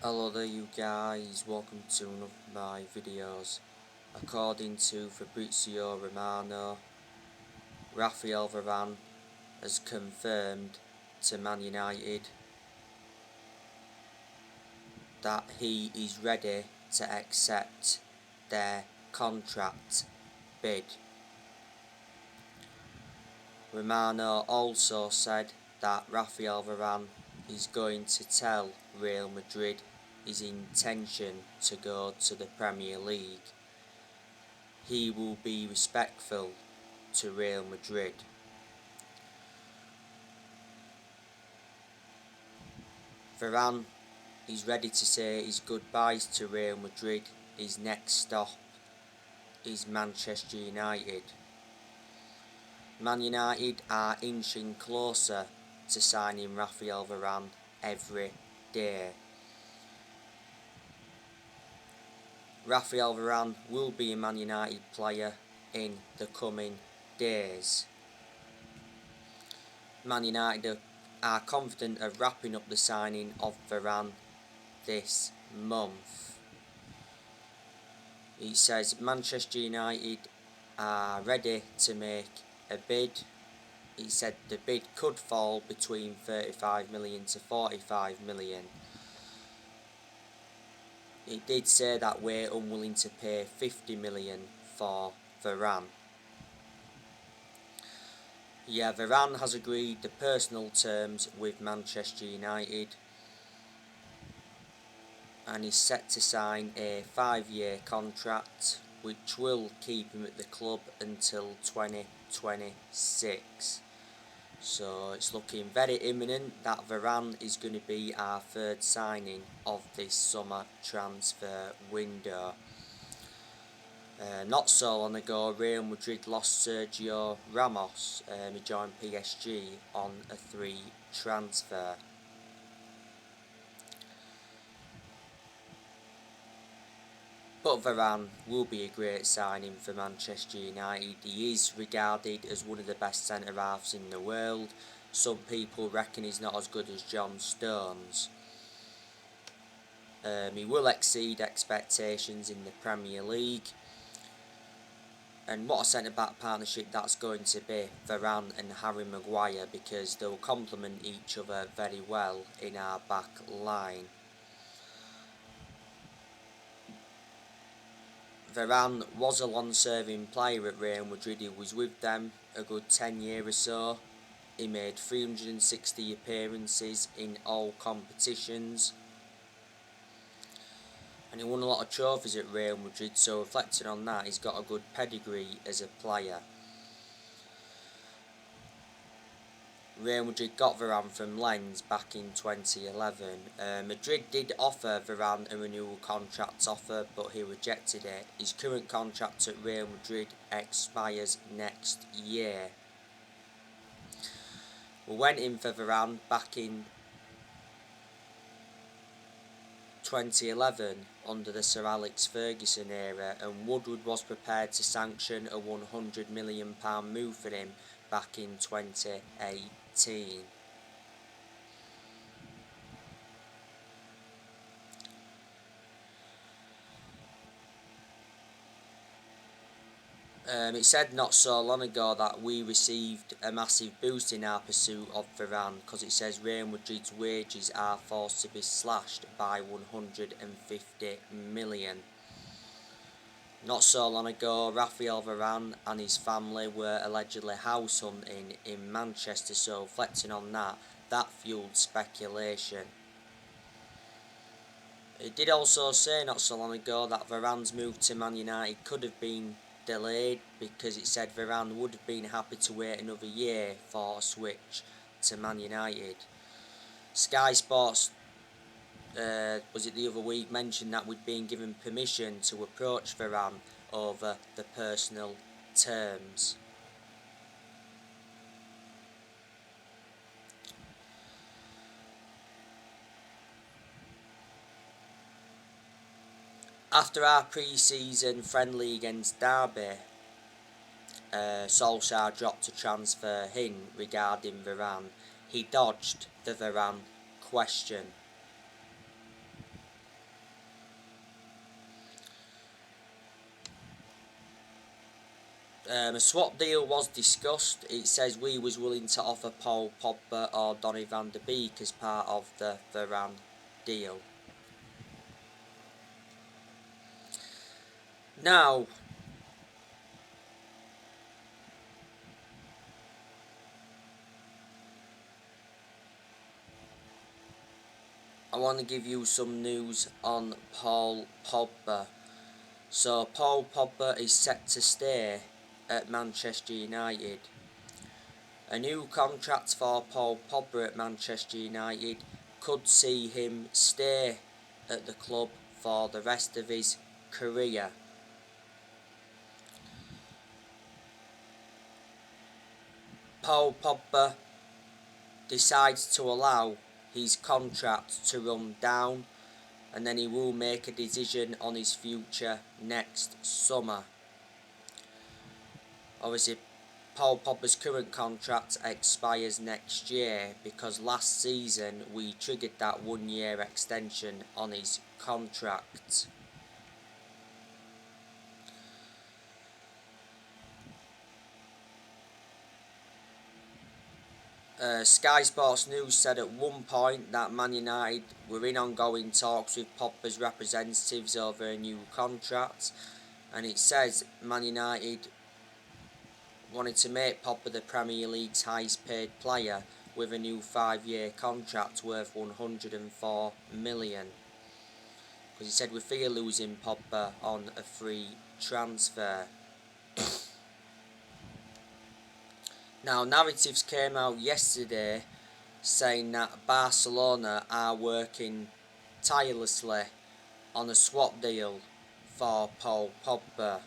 Hello there you guys, welcome to one of my videos. According to Fabrizio Romano, Raphael Varane has confirmed to Man United that he is ready to accept their contract bid. Romano also said that Raphael Varane is going to tell Real Madrid his intention to go to the Premier League. He will be respectful to Real Madrid. Varane is ready to say his goodbyes to Real Madrid. His next stop is Manchester United. Man United are inching closer to signing Raphael Varane every day. Raphael Varane will be a Man United player in the coming days. Man United are confident of wrapping up the signing of Varane this month. It says Manchester United are ready to make a bid. He said the bid could fall between 35 million to 45 million. He did say that we're unwilling to pay 50 million for Varane. Yeah, Varane has agreed the personal terms with Manchester United and is set to sign a 5-year contract which will keep him at the club until 2026. So it's looking very imminent that Varane is going to be our third signing of this summer transfer window. Not so long ago, Real Madrid lost Sergio Ramos. He joined PSG on a free transfer. But Varane will be a great signing for Manchester United. He is regarded as one of the best centre-halves in the world. Some people reckon he's not as good as John Stones. He will exceed expectations in the Premier League. And what a centre-back partnership that's going to be, Varane and Harry Maguire, because they'll complement each other very well in our back line. Varane was a long-serving player at Real Madrid. He was with them a good 10 years or so. He made 360 appearances in all competitions. And he won a lot of trophies at Real Madrid, so reflecting on that, he's got a good pedigree as a player. Real Madrid got Varane from Lens back in 2011. Madrid did offer Varane a renewal contract offer, but he rejected it. His current contract at Real Madrid expires next year. We went in for Varane back in 2011 under the Sir Alex Ferguson era, and Woodward was prepared to sanction a £100 million move for him back in 2018. It said not so long ago that we received a massive boost in our pursuit of Varane, because it says Real Madrid's wages are forced to be slashed by 150 million. Not so long ago, Raphael Varane and his family were allegedly house hunting in Manchester, so reflecting on that fueled speculation. It did also say not so long ago that Varane's move to Man United could have been delayed, because it said Varane would have been happy to wait another year for a switch to Man United. Sky Sports, was it the other week, mentioned that we'd been given permission to approach Varane over the personal terms. After our pre-season friendly against Derby, Solskjaer dropped a transfer hint regarding Varane. He dodged the Varane question. A swap deal was discussed. It says we was willing to offer Paul Pogba or Donny van der Beek as part of the Varane deal. Now, I want to give you some news on Paul Pogba. So Paul Pogba is set to stay at Manchester United. A new contract for Paul Pogba at Manchester United could see him stay at the club for the rest of his career. Paul Pogba decides to allow his contract to run down, and then he will make a decision on his future next summer. Obviously, Paul Pogba's current contract expires next year because last season we triggered that 1 year extension on his contract. Sky Sports News said at one point that Man United were in ongoing talks with Pogba's representatives over a new contract, and it says Man United wanted to make Pogba the Premier League's highest paid player with a new 5-year contract worth 104 million. Because he said we fear losing Pogba on a free transfer. Now, narratives came out yesterday saying that Barcelona are working tirelessly on a swap deal for Paul Pogba.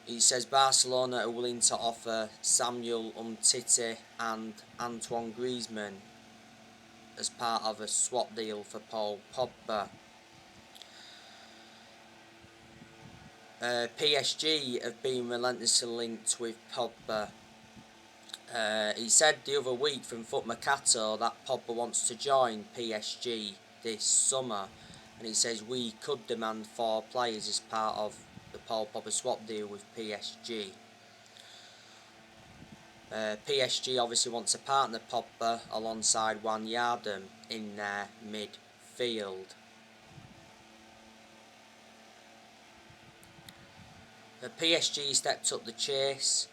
He says Barcelona are willing to offer Samuel Umtiti and Antoine Griezmann as part of a swap deal for Paul Pogba. PSG have been relentlessly linked with Pogba. He said the other week from Foot Mercato that Pogba wants to join PSG this summer, and he says we could demand 4 players as part of the Paul Pogba swap deal with PSG. PSG obviously want to partner Pogba alongside Wijnaldum in their midfield. PSG stepped up the chase.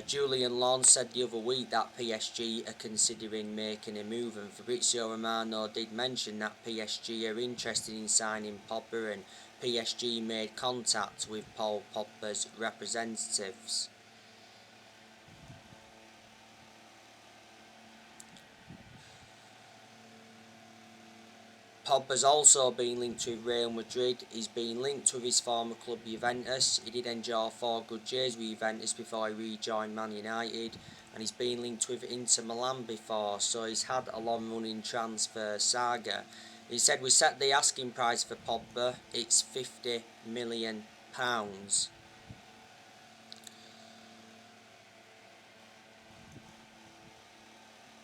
Julian Lawn said the other week that PSG are considering making a move, and Fabrizio Romano did mention that PSG are interested in signing Pogba, and PSG made contact with Paul Pogba's representatives. Pogba's also been linked with Real Madrid. He's been linked with his former club Juventus. He did enjoy 4 good years with Juventus before he rejoined Man United, and he's been linked with Inter Milan before, so he's had a long running transfer saga. He said we set the asking price for Pogba, it's £50 million.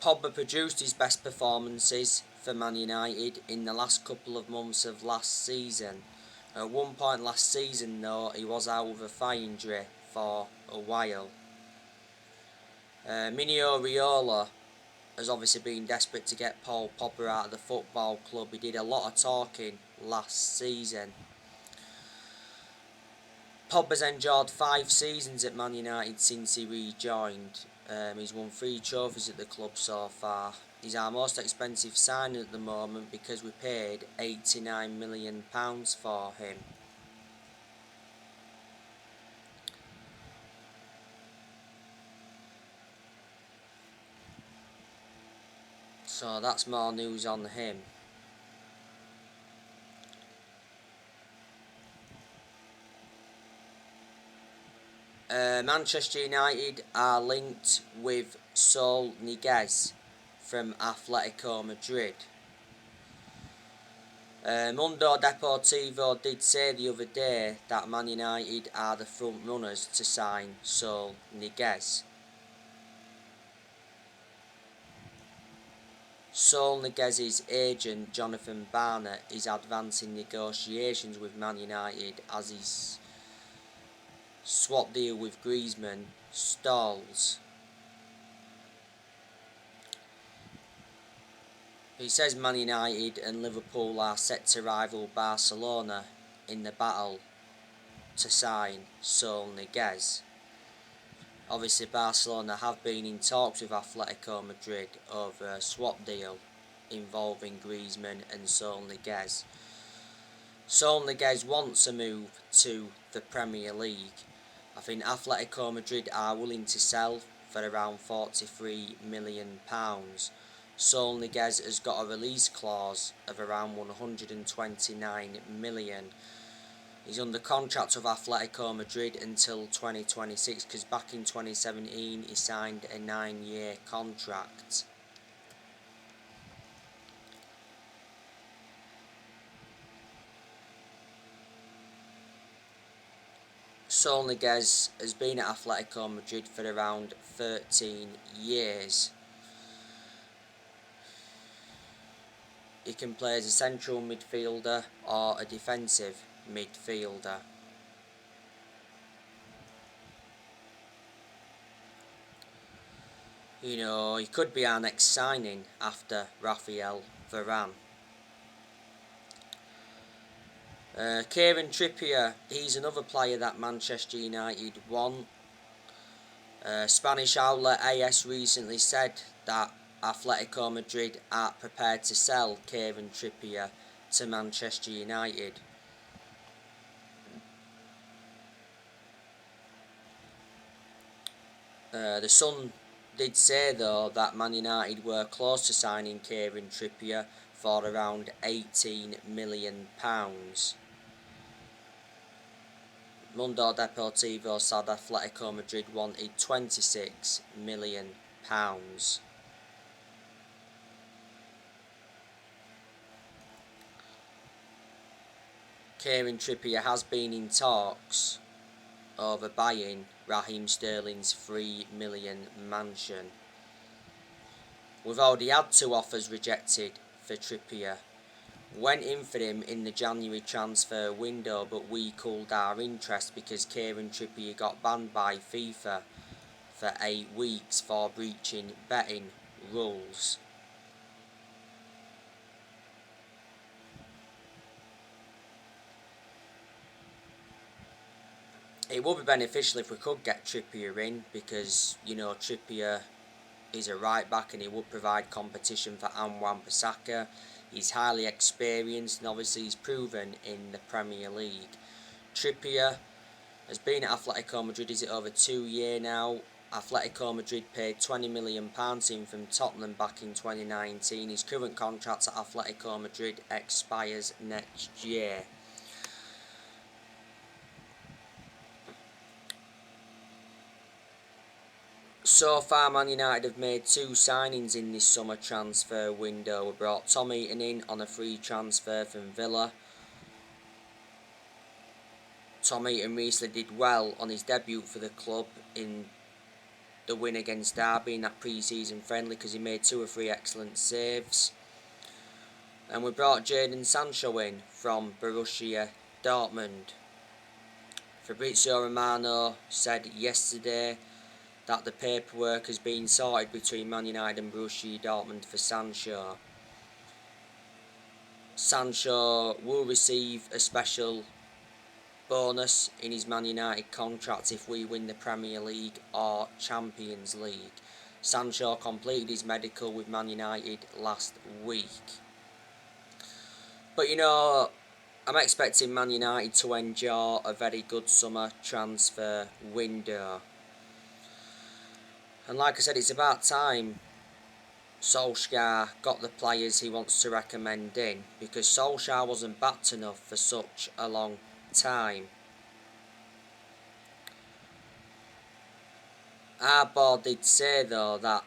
Pogba produced his best performances for Man United in the last couple of months of last season. At one point last season though, he was out with a thigh injury for a while. Mino Raiola has obviously been desperate to get Paul Pogba out of the football club. He did a lot of talking last season. Pogba's enjoyed 5 seasons at Man United since he rejoined. He's won 3 trophies at the club so far. He's our most expensive signing at the moment because we paid £89 million for him. So that's more news on him. Manchester United are linked with Saul Niguez from Atletico Madrid. Mundo Deportivo did say the other day that Man United are the front runners to sign Saul Niguez. Saul Niguez's agent Jonathan Barnett is advancing negotiations with Man United as swap deal with Griezmann stalls. He says Man United and Liverpool are set to rival Barcelona in the battle to sign Saul Niguez. Obviously Barcelona have been in talks with Atletico Madrid over a swap deal involving Griezmann and Saul Niguez. Saul Niguez wants a move to the Premier League. I think Atletico Madrid are willing to sell for around £43 million. Saul Niguez has got a release clause of around £129 million. He's under contract with Atletico Madrid until 2026 because back in 2017 he signed a 9-year contract. Saul Niguez has been at Atletico Madrid for around 13 years. He can play as a central midfielder or a defensive midfielder. You know, he could be our next signing after Raphael Varane. Kieran Trippier, he's another player that Manchester United want. Spanish outlet AS recently said that Atletico Madrid are prepared to sell Kieran Trippier to Manchester United. The Sun did say though that Man United were close to signing Kieran Trippier for around £18 million. Mundo Deportivo said Atletico Madrid wanted £26 million. Kieran Trippier has been in talks over buying Raheem Sterling's £3 million mansion. We've already had 2 offers rejected for Trippier. Went in for him in the January transfer window, but we cooled our interest because Kieran Trippier got banned by FIFA for 8 weeks for breaching betting rules. It would be beneficial if we could get Trippier in because, you know, Trippier is a right back and he would provide competition for Wan-Bissaka. He's highly experienced and obviously he's proven in the Premier League. Trippier has been at Atletico Madrid, is it over 2 years now? Atletico Madrid paid £20 million in from Tottenham back in 2019. His current contract at Atletico Madrid expires next year. So far, Man United have made 2 signings in this summer transfer window. We brought Tom Heaton in on a free transfer from Villa. Tom Heaton recently did well on his debut for the club in the win against Derby in that pre-season friendly because he made 2 or 3 excellent saves. And we brought Jadon Sancho in from Borussia Dortmund. Fabrizio Romano said yesterday that the paperwork has been sorted between Man United and Borussia Dortmund for Sancho. Sancho will receive a special bonus in his Man United contract if we win the Premier League or Champions League. Sancho completed his medical with Man United last week. But you know, I'm expecting Man United to enjoy a very good summer transfer window. And like I said, it's about time Solskjaer got the players he wants to recommend in, because Solskjaer wasn't backed enough for such a long time. Our board did say though that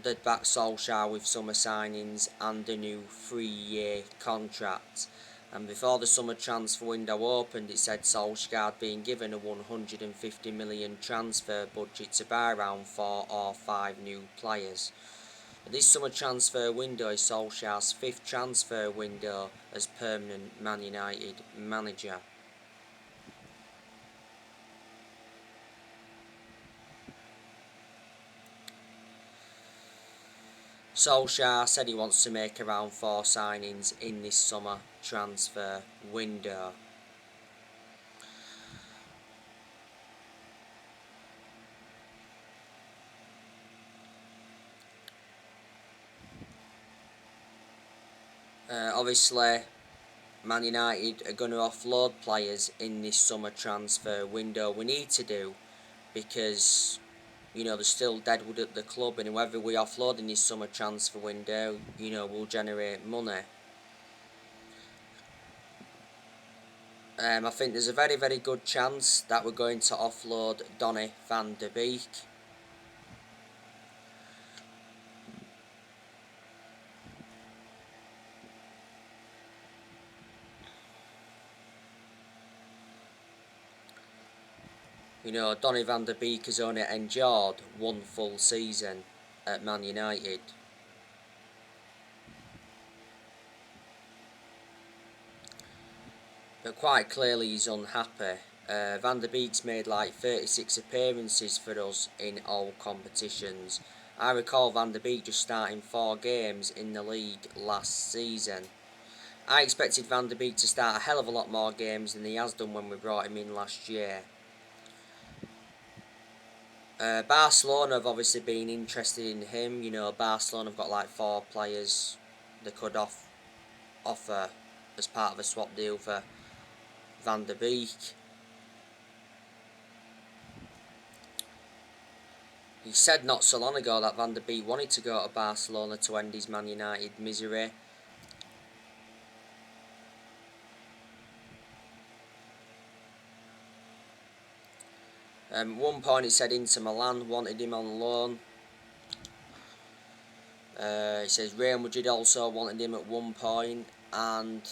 they'd back Solskjaer with summer signings and a new 3-year contract. And before the summer transfer window opened, it said Solskjaer had been given a £150 million transfer budget to buy around 4 or 5 new players. But this summer transfer window is Solskjaer's 5th transfer window as permanent Man United manager. Solskjaer said he wants to make around 4 signings in this summer transfer window. Obviously, Man United are going to offload players in this summer transfer window. We need to do, because there's still deadwood at the club, and whoever we offload in this summer transfer window, will generate money. I think there's a very, very good chance that we're going to offload Donny van de Beek. Donny van de Beek has only endured 1 full season at Man United. But quite clearly he's unhappy. Van de Beek's made like 36 appearances for us in all competitions. I recall Van de Beek just starting 4 games in the league last season. I expected Van de Beek to start a hell of a lot more games than he has done when we brought him in last year. Barcelona have obviously been interested in him. Barcelona have got like 4 players they could offer as part of a swap deal for Van de Beek. He said not so long ago that Van de Beek wanted to go to Barcelona to end his Man United misery. At one point he said Inter Milan wanted him on loan. He says Real Madrid also wanted him at one point, and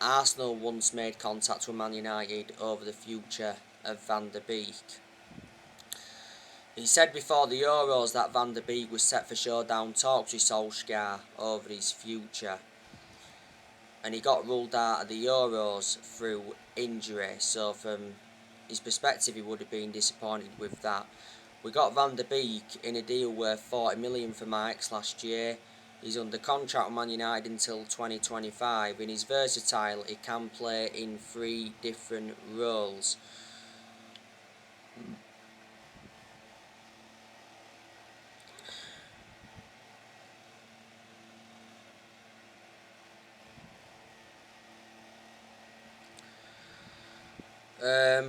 Arsenal once made contact with Man United over the future of Van de Beek. He said before the Euros that Van de Beek was set for showdown talks with Solskjaer over his future, and he got ruled out of the Euros through injury, so from his perspective he would have been disappointed with that. We got Van de Beek in a deal worth 40 million from Ajax last year. He's under contract with Man United until 2025, and he's versatile. He can play in 3 different roles.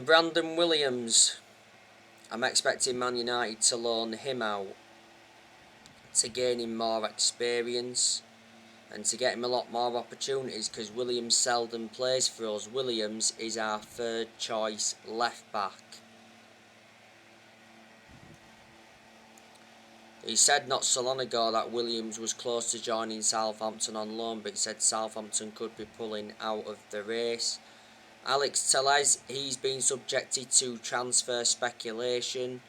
Brandon Williams, I'm expecting Man United to loan him out to gain him more experience and to get him a lot more opportunities, because Williams seldom plays for us. Williams is our 3rd choice left back. He said not so long ago that Williams was close to joining Southampton on loan, but he said Southampton could be pulling out of the race. Alex Telles, he's been subjected to transfer speculation.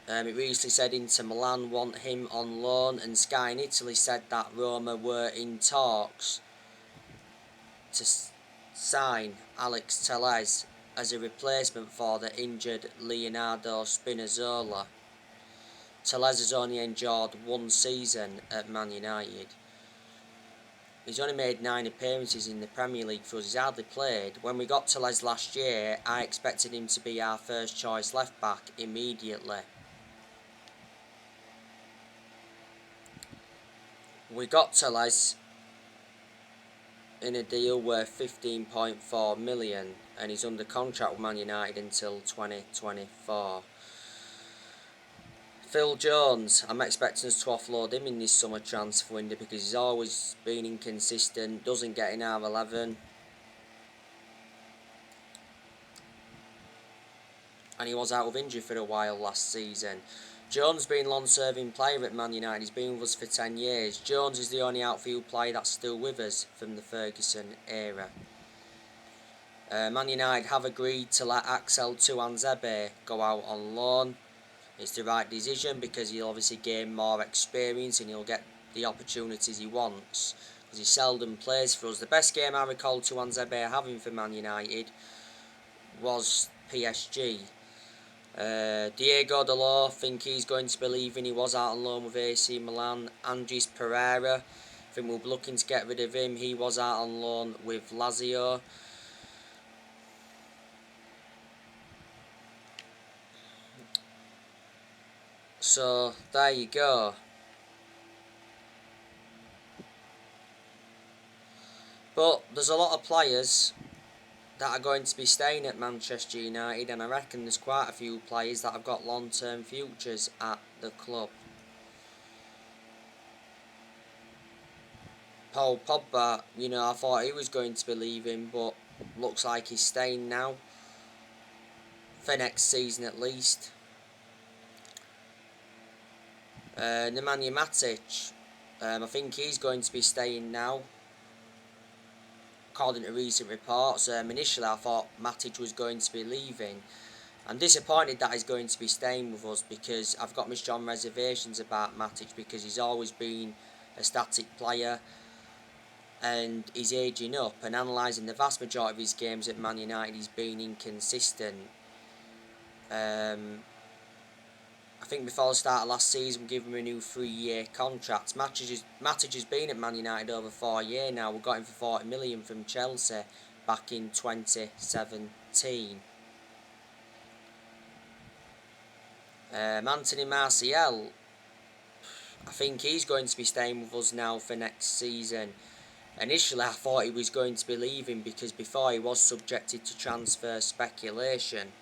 It recently said Inter Milan want him on loan, and Sky in Italy said that Roma were in talks to sign Alex Telles as a replacement for the injured Leonardo Spinazzola. Telles has only endured 1 season at Man United. He's only made 9 appearances in the Premier League for us. He's hardly played. When we got Telles last year, I expected him to be our 1st choice left back immediately. We got Telles in a deal worth 15.4 million, and he's under contract with Man United until 2024. Phil Jones, I'm expecting us to offload him in this summer transfer window because he's always been inconsistent, doesn't get in our 11, and he was out of injury for a while last season. Jones being long-serving player at Man United, he's been with us for 10 years. Jones is the only outfield player that's still with us from the Ferguson era. Man United have agreed to let Axel Tuanzebe go out on loan. It's the right decision because he'll obviously gain more experience and he'll get the opportunities he wants, because he seldom plays for us. The best game I recall Tuanzebe having for Man United was PSG. Diego Dalot, think he's going to be leaving. He was out on loan with AC Milan. Andres Pereira, think we'll be looking to get rid of him. He was out on loan with Lazio. So there you go. But there's a lot of players that are going to be staying at Manchester United, and I reckon there's quite a few players that have got long-term futures at the club. Paul Pogba, you know, I thought he was going to be leaving, but looks like he's staying now for next season at least. Nemanja Matic, I think he's going to be staying now, according to recent reports. Initially I thought Matic was going to be leaving. I'm disappointed that he's going to be staying with us, because I've got my strong reservations about Matic, because he's always been a static player and he's ageing up, and analysing the vast majority of his games at Man United he's been inconsistent. I think before the start of last season we gave him a new 3-year contract. Matic has been at Man United over 4 years now. We got him for 40 million from Chelsea back in 2017. Anthony Martial, I think he's going to be staying with us now for next season. Initially I thought he was going to be leaving, because before he was subjected to transfer speculation.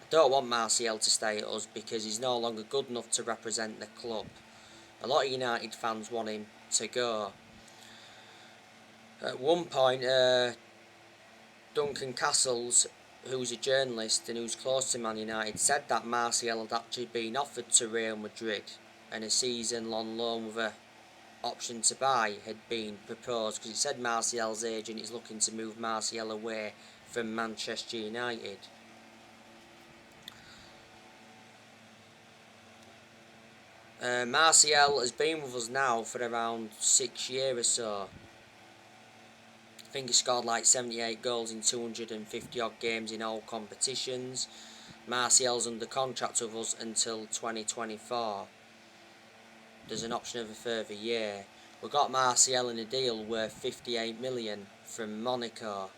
I don't want Martial to stay at us because he's no longer good enough to represent the club. A lot of United fans want him to go. At one point, Duncan Castles, who's a journalist and who's close to Man United, said that Martial had actually been offered to Real Madrid, and a season-long loan with an option to buy had been proposed, because he said Martial's agent is looking to move Martial away from Manchester United. Martial has been with us now for around 6 years or so. I think he scored like 78 goals in 250 odd games in all competitions. Martial's under contract with us until 2024. There's an option of a further year. We got Martial in a deal worth 58 million from Monaco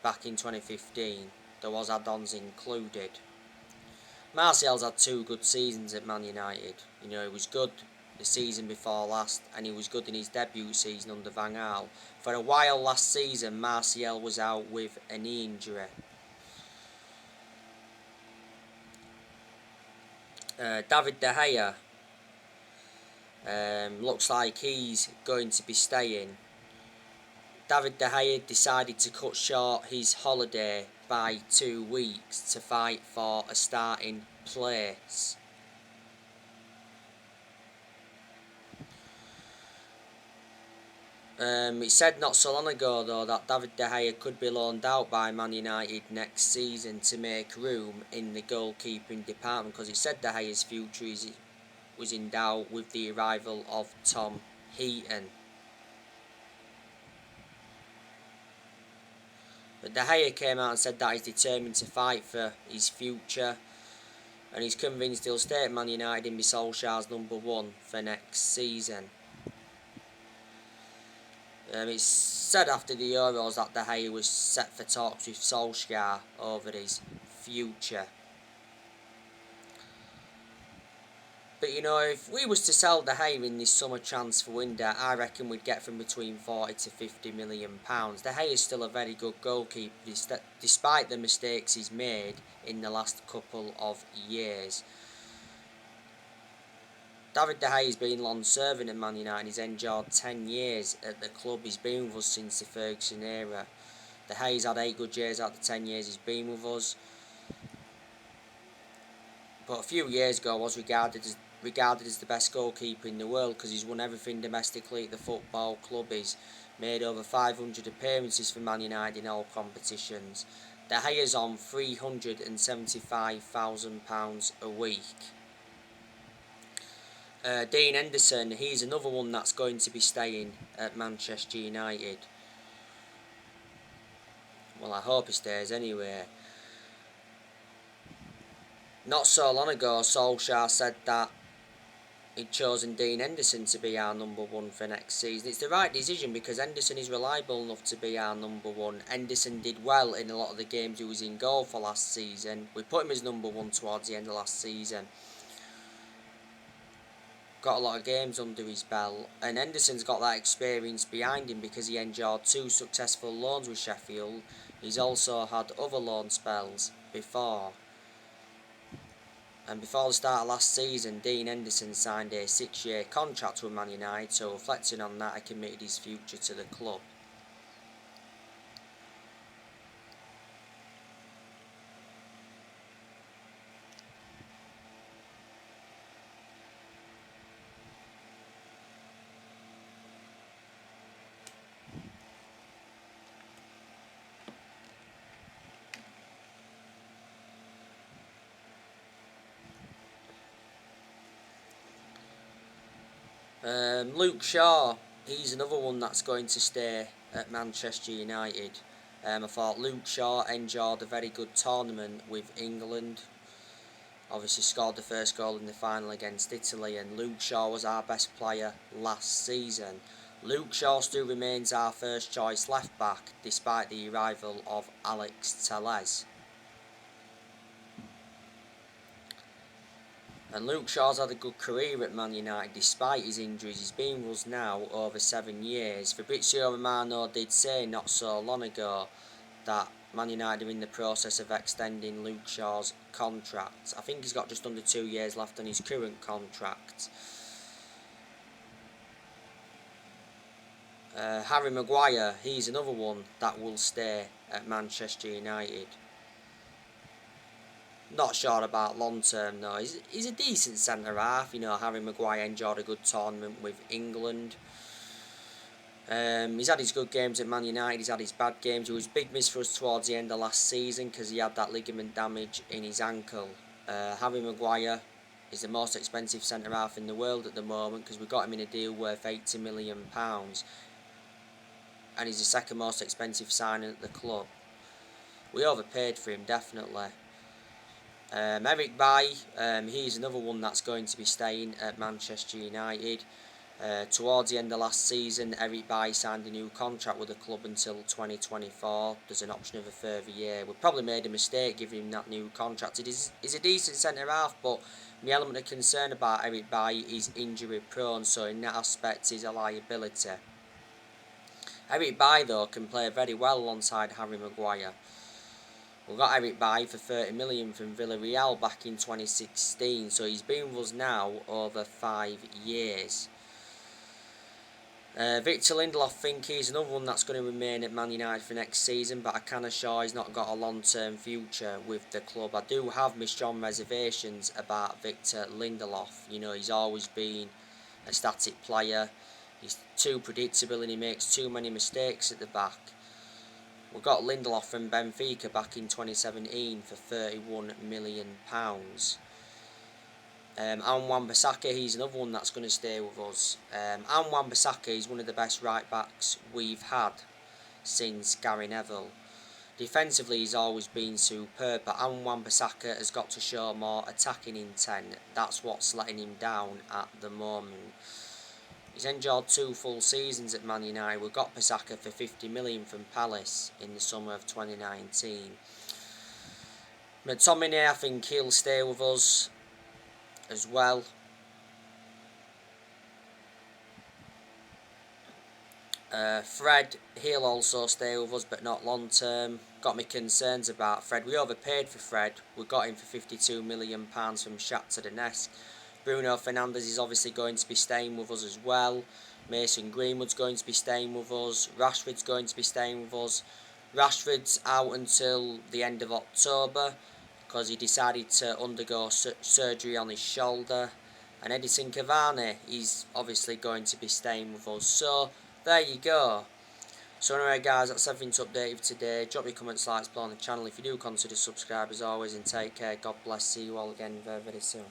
back in 2015. There was add-ons included. Martial's had 2 good seasons at Man United. You know, he was good the season before last, and he was good in his debut season under Van Gaal. For a while last season, Martial was out with a knee injury. David De Gea, looks like he's going to be staying. David De Gea decided to cut short his holiday by 2 weeks to fight for a starting place. It said not so long ago though that David De Gea could be loaned out by Man United next season to make room in the goalkeeping department, because it said De Gea's future was in doubt with the arrival of Tom Heaton. But De Gea came out and said that he's determined to fight for his future, and he's convinced he'll stay at Man United and be Solskjaer's #1 for next season. It's said after the Euros that De Gea was set for talks with Solskjaer over his future. But you know, if we was to sell De Gea in this summer transfer window, I reckon we'd get from between 40 to 50 million pounds. De Gea is still a very good goalkeeper, despite the mistakes he's made in the last couple of years. David De Gea's been long serving at Man United. He's endured 10 years at the club. He's been with us since the Ferguson era. De Gea's had 8 good years out of the 10 years he's been with us. But a few years ago was regarded as the best goalkeeper in the world, because he's won everything domestically at the football club. He's made over 500 appearances for Man United in all competitions. De Gea's on £375,000 a week. Dean Henderson, he's another one that's going to be staying at Manchester United. Well, I hope he stays anyway. Not so long ago, Solskjaer said that he'd chosen Dean Henderson to be our number one for next season. It's the right decision because Henderson is reliable enough to be our number one. Henderson did well in a lot of the games he was in goal for last season. We put him as number one towards the end of last season. Got a lot of games under his belt, and Henderson's got that experience behind him because he endured 2 successful loans with Sheffield. He's also had other loan spells before. And before the start of last season, Dean Henderson signed a 6-year contract with Man Utd, so reflecting on that, he committed his future to the club. Luke Shaw, he's another one that's going to stay at Manchester United. I thought Luke Shaw enjoyed a very good tournament with England. Obviously scored the first goal in the final against Italy, and Luke Shaw was our best player last season. Luke Shaw still remains our first choice left back despite the arrival of Alex Telles. And Luke Shaw's had a good career at Man Utd despite his injuries. He's been with us now over 7 years. Fabrizio Romano did say not so long ago that Man Utd are in the process of extending Luke Shaw's contract. I think he's got just under 2 years left on his current contract. Harry Maguire, he's another one that will stay at Manchester United. Not sure about long term though. He's a decent centre half. You know, Harry Maguire enjoyed a good tournament with England. He's had his good games at Man Utd. He's had his bad games. He was big miss for us towards the end of last season because he had that ligament damage in his ankle. Harry Maguire is the most expensive centre half in the world at the moment because we got him in a deal worth £80 million, and he's the second most expensive signing at the club. We overpaid for him definitely. Eric Bailly, he's another one that's going to be staying at Manchester United. Towards the end of last season, Eric Bailly signed a new contract with the club until 2024. There's an option of a further year. We probably made a mistake giving him that new contract. He's a decent centre half, but my element of concern about Eric Bailly is injury prone, so in that aspect he's a liability. Eric Bailly though can play very well alongside Harry Maguire. We got Eric Bailly for £30 million from Villarreal back in 2016, so he's been with us now over 5 years. Victor Lindelof, think he's another one that's going to remain at Man Utd for next season, but I can assure he's not got a long-term future with the club. I do have my strong reservations about Victor Lindelof. You know, he's always been a static player. He's too predictable and he makes too many mistakes at the back. We got Lindelof from Benfica back in 2017 for £31 million. Wan-Bissaka, he's another one that's going to stay with us. Wan-Bissaka is one of the best right backs we've had since Gary Neville. Defensively he's always been superb, but Wan-Bissaka has got to show more attacking intent. That's what's letting him down at the moment. He's enjoyed 2 full seasons at Man Utd. We got Bissaka for £50 million from Palace in the summer of 2019. McTominay, I think he'll stay with us as well. Fred, he'll also stay with us, but not long term. Got me concerns about Fred. We overpaid for Fred. We got him for £52 million from Shakhtar Donetsk. Bruno Fernandes is obviously going to be staying with us as well. Mason Greenwood's going to be staying with us. Rashford's going to be staying with us. Rashford's out until the end of October because he decided to undergo surgery on his shoulder. And Edison Cavani is obviously going to be staying with us. So there you go. So anyway guys, that's everything to update you today. Drop your comments, likes below on the channel if you do consider subscribe as always, and take care. God bless. See you all again very, very soon.